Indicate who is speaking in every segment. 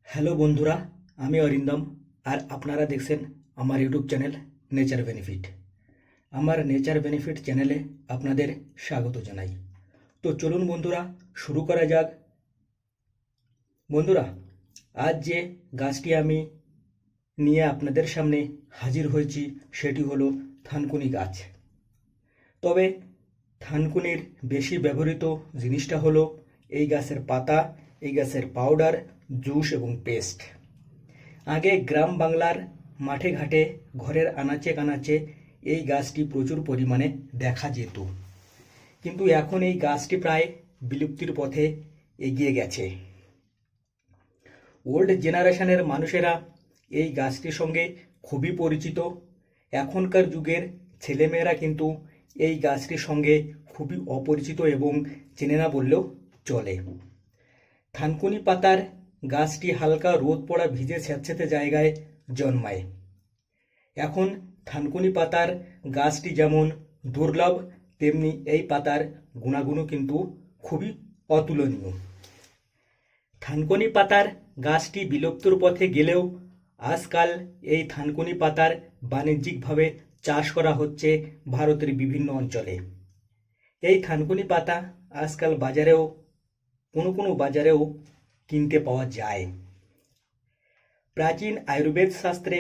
Speaker 1: Hello বন্ধুরা, আমি অরিন্দম। আর আপনারা দেখছেন আমার ইউটিউব চ্যানেল নেচার বেনিফিট। আমার নেচার বেনিফিট চ্যানেলে আপনাদের স্বাগত জানাই। তো চলুন বন্ধুরা, শুরু করা যাক। বন্ধুরা, আজ যে গাছটি আমি নিয়ে আপনাদের সামনে হাজির হয়েছি সেটি হলো থানকুনি গাছ। তবে থানকুনির বেশি ব্যবহৃত জিনিসটা হলো এই গাছের পাতা, এই গাছের পাউডার, জুস এবং পেস্ট। আগে গ্রাম বাংলার মাঠে ঘাটে, ঘরের আনাচে কানাচে এই গাছটি প্রচুর পরিমাণে দেখা যেত, কিন্তু এখন এই গাছটি প্রায় বিলুপ্তির পথে এগিয়ে গেছে। ওল্ড জেনারেশনের মানুষেরা এই গাছটির সঙ্গে খুবই পরিচিত। এখনকার যুগের ছেলেমেয়েরা কিন্তু এই গাছটির সঙ্গে খুবই অপরিচিত এবং চেনে না বললেও চলে। থানকুনি পাতার গাছটি হালকা রোদ পড়া ভিজে স্যাঁতসেঁতে জায়গায় জন্মায়। এখন থানকুনি পাতার গাছটি যেমন দুর্লভ, তেমনি এই পাতার গুণাগুণও কিন্তু খুবই অতুলনীয়। থানকুনি পাতার গাছটি বিলুপ্তর পথে গেলেও আজকাল এই থানকুনি পাতার বাণিজ্যিকভাবে চাষ করা হচ্ছে ভারতের বিভিন্ন অঞ্চলে। এই থানকুনি পাতা আজকাল বাজারেও কোনো বাজারেও কিনতে পাওয়া যায়। প্রাচীন আয়ুর্বেদ শাস্ত্রে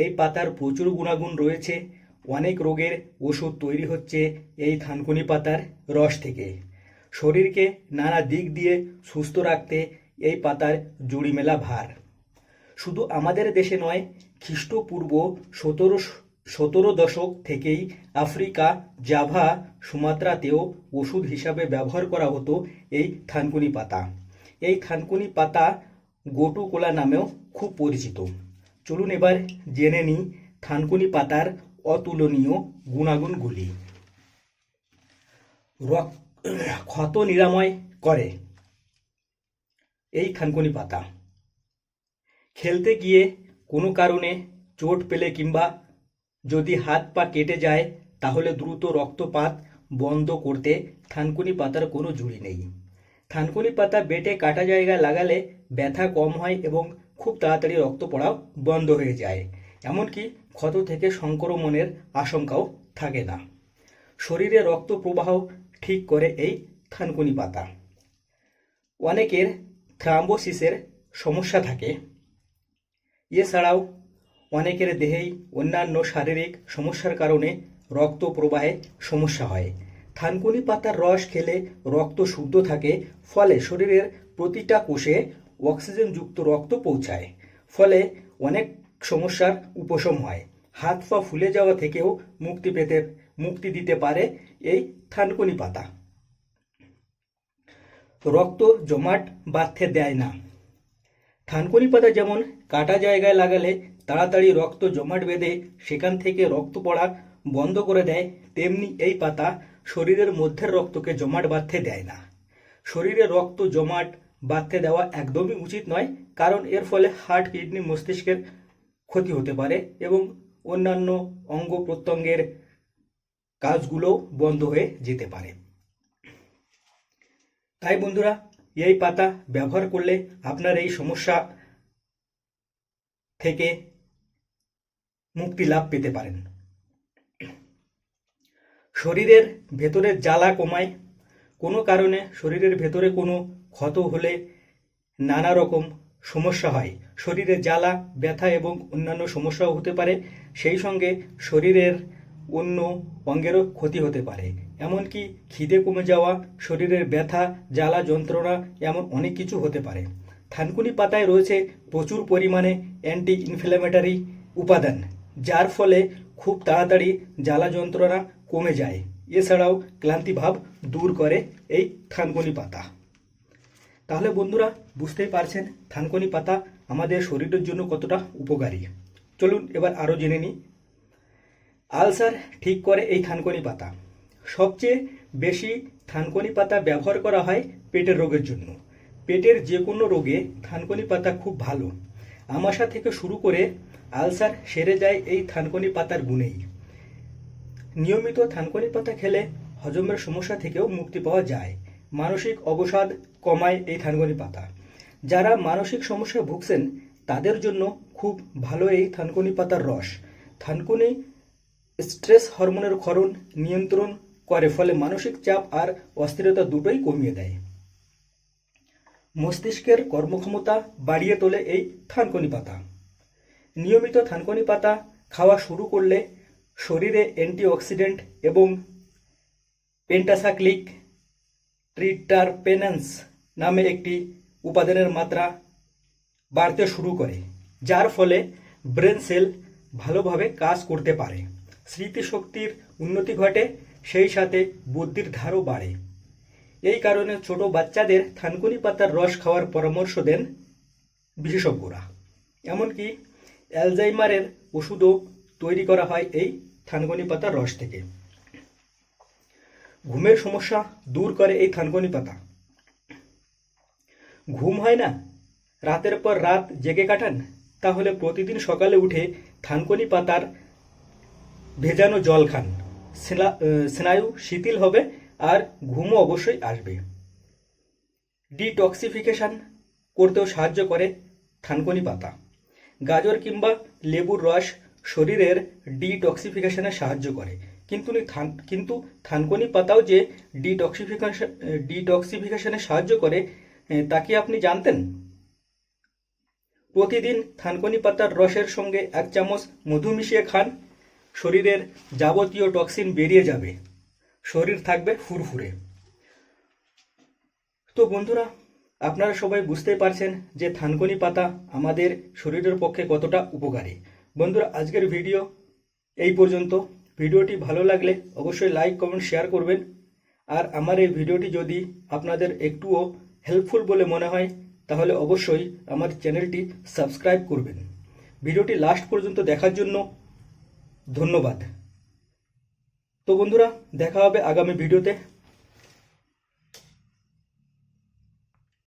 Speaker 1: এই পাতার প্রচুর গুণাগুণ রয়েছে। অনেক রোগের ওষুধ তৈরি হচ্ছে এই থানকুনি পাতার রস থেকে। শরীরকে নানা দিক দিয়ে সুস্থ রাখতে এই পাতার জুড়ি মেলা ভার। শুধু আমাদের দেশে নয়, খ্রিস্টপূর্ব 17 দশক থেকেই আফ্রিকা, জাভা, সুমাত্রাতেও ওষুধ হিসাবে ব্যবহার করা হতো এই থানকুনি পাতা। এই থানকুনি পাতা গোটু কোলা নামেও খুব পরিচিত। চলুন এবার জেনে নিই থানকুনি পাতার অতুলনীয় গুণাগুণগুলি। ক্ষত নিরাময় করে এই থানকুনি পাতা। খেলতে গিয়ে কোনো কারণে চোট পেলে কিংবা যদি হাত পা কেটে যায় তাহলে দ্রুত রক্তপাত বন্ধ করতে থানকুনি পাতার কোনো জুড়ি নেই। থানকুনি পাতা বেটে কাটা জায়গায় লাগালে ব্যথা কম হয় এবং খুব তাড়াতাড়ি রক্ত পড়াও বন্ধ হয়ে যায়। এমনকি ক্ষত থেকে সংক্রমণের আশঙ্কাও থাকে না। শরীরে রক্ত প্রবাহ ঠিক করে এই থানকুনি পাতা। অনেকের থ্রাম্বোসিসের সমস্যা থাকে। এছাড়াও অনেকের দেহেই অন্যান্য শারীরিক সমস্যার কারণে রক্ত প্রবাহে সমস্যা হয়। থানকুনি পাতার রস খেলে রক্ত শুদ্ধ থাকে, ফলে শরীরের প্রতিটা কোষে অক্সিজেনযুক্ত রক্ত পৌঁছায়। ফলে অনেক সমস্যার উপশম হয়। হাত পা ফুলে যাওয়া থেকেও মুক্তি দিতে পারে এই থানকুনি পাতা। রক্ত জমাট বাঁধতে দেয় না। থানকুনি পাতা যেমন কাটা জায়গায় লাগালে তাড়াতাড়ি রক্ত জমাট বেঁধে সেখান থেকে রক্ত পড়া বন্ধ করে দেয়, তেমনি এই পাতা শরীরের মধ্যের রক্তকে জমাট বাঁধতে দেয় না। শরীরে রক্ত জমাট বাঁধতে দেওয়া একদমই উচিত নয়, কারণ এর ফলে হার্ট, কিডনি, মস্তিষ্কের ক্ষতি হতে পারে এবং অন্যান্য অঙ্গ প্রত্যঙ্গের কাজগুলো বন্ধ হয়ে যেতে পারে। তাই বন্ধুরা, এই পাতা ব্যবহার করলে আপনার এই সমস্যা থেকে মুক্তি লাভ পেতে পারেন। শরীরের ভেতরে জ্বালা কমায়। কোনো কারণে শরীরের ভেতরে কোনো ক্ষত হলে নানা রকম সমস্যা হয়। শরীরে জ্বালা, ব্যথা এবং অন্যান্য সমস্যাও হতে পারে। সেই সঙ্গে শরীরের অন্য অঙ্গেরও ক্ষতি হতে পারে। এমনকি খিদে কমে যাওয়া, শরীরের ব্যথা, জ্বালা, যন্ত্রণা, এমন অনেক কিছু হতে পারে। থানকুনি পাতায় রয়েছে প্রচুর পরিমাণে অ্যান্টি ইনফ্ল্যামেটরি উপাদান, যার ফলে খুব তাড়াতাড়ি জ্বালা যন্ত্রণা কমে যায়। এছাড়াও ক্লান্তিভাব দূর করে এই থানকুনি পাতা। তাহলে বন্ধুরা, বুঝতেই পারছেন থানকুনি পাতা আমাদের শরীরের জন্য কতটা উপকারী। চলুন এবার আরও জেনে নিই। আলসার ঠিক করে এই থানকুনি পাতা। সবচেয়ে বেশি থানকুনি পাতা ব্যবহার করা হয় পেটের রোগের জন্য। পেটের যে কোনো রোগে থানকুনি পাতা খুব ভালো। আমাশা থেকে শুরু করে আলসার সেরে যায় এই থানকুনি পাতার গুণেই। নিয়মিত থানকুনি পাতা খেলে হজমের সমস্যা থেকেও মুক্তি পাওয়া যায়। মানসিক অবসাদ কমায় এই থানকুনি পাতা। যারা মানসিক সমস্যায় ভুগছেন তাদের জন্য খুব ভালো এই থানকুনি পাতার রস। থানকুনি স্ট্রেস হরমোনের ক্ষরণ নিয়ন্ত্রণ করে, ফলে মানসিক চাপ আর অস্থিরতা দুটোই কমিয়ে দেয়। মস্তিষ্কের কর্মক্ষমতা বাড়িয়ে তোলে এই থানকুনি পাতা। নিয়মিত থানকুনি পাতা খাওয়া শুরু করলে শরীরে অ্যান্টিঅক্সিডেন্ট এবং পেন্টাসাইক্লিক ট্রিটারপেনেন্স নামে একটি উপাদানের মাত্রা বাড়তে শুরু করে, যার ফলে ব্রেন সেল ভালোভাবে কাজ করতে পারে, স্মৃতিশক্তির উন্নতি ঘটে, সেই সাথে বুদ্ধির ধারও বাড়ে। এই কারণে ছোট বাচ্চাদের থানকুনি পাতার রস খাওয়ার পরামর্শ দেন বিশেষজ্ঞরা। এমনকি অ্যালজাইমারের ওষুধও তৈরি করা হয় এই থানকুনি পাতার রস থেকে। ঘুমের সমস্যা দূর করে এই থানকুনি পাতা। ঘুম হয় না, রাতের পর রাত জেগে কাটান, তাহলে প্রতিদিন সকালে উঠে থানকুনি পাতার ভেজানো জল খান। স্নায়ু শিথিল হবে আর ঘুমও অবশ্যই আসবে। ডিটক্সিফিকেশন করতেও সাহায্য করে থানকুনি পাতা। গাজর কিংবা লেবুর রস শরীরের ডিটক্সিফিকেশনে সাহায্য করে, কিন্তু থানকুনি পাতাও যে ডিটক্সিফিকেশনে সাহায্য করে তা কি আপনি জানতেন? প্রতিদিন থানকুনি পাতার রসের সঙ্গে 1 চামচ মধু মিশিয়ে খান, শরীরের যাবতীয় টক্সিন বেরিয়ে যাবে, শরীর থাকবে ফুরফুরে। তো বন্ধুরা, আপনারা সবাই বুঝতেই পারছেন যে থানকুনি পাতা আমাদের শরীরের পক্ষে কতটা উপকারী। বন্ধুরা, আজকের ভিডিও এই পর্যন্ত। ভিডিওটি ভালো লাগলে অবশ্যই লাইক কমেন্ট শেয়ার করবেন। আর আমার এই ভিডিওটি যদি আপনাদের একটুও হেল্পফুল বলে মনে হয় তাহলে অবশ্যই আমার চ্যানেলটি সাবস্ক্রাইব করবেন। ভিডিওটি লাস্ট পর্যন্ত দেখার জন্য ধন্যবাদ। তো বন্ধুরা, দেখা হবে আগামী ভিডিওতে।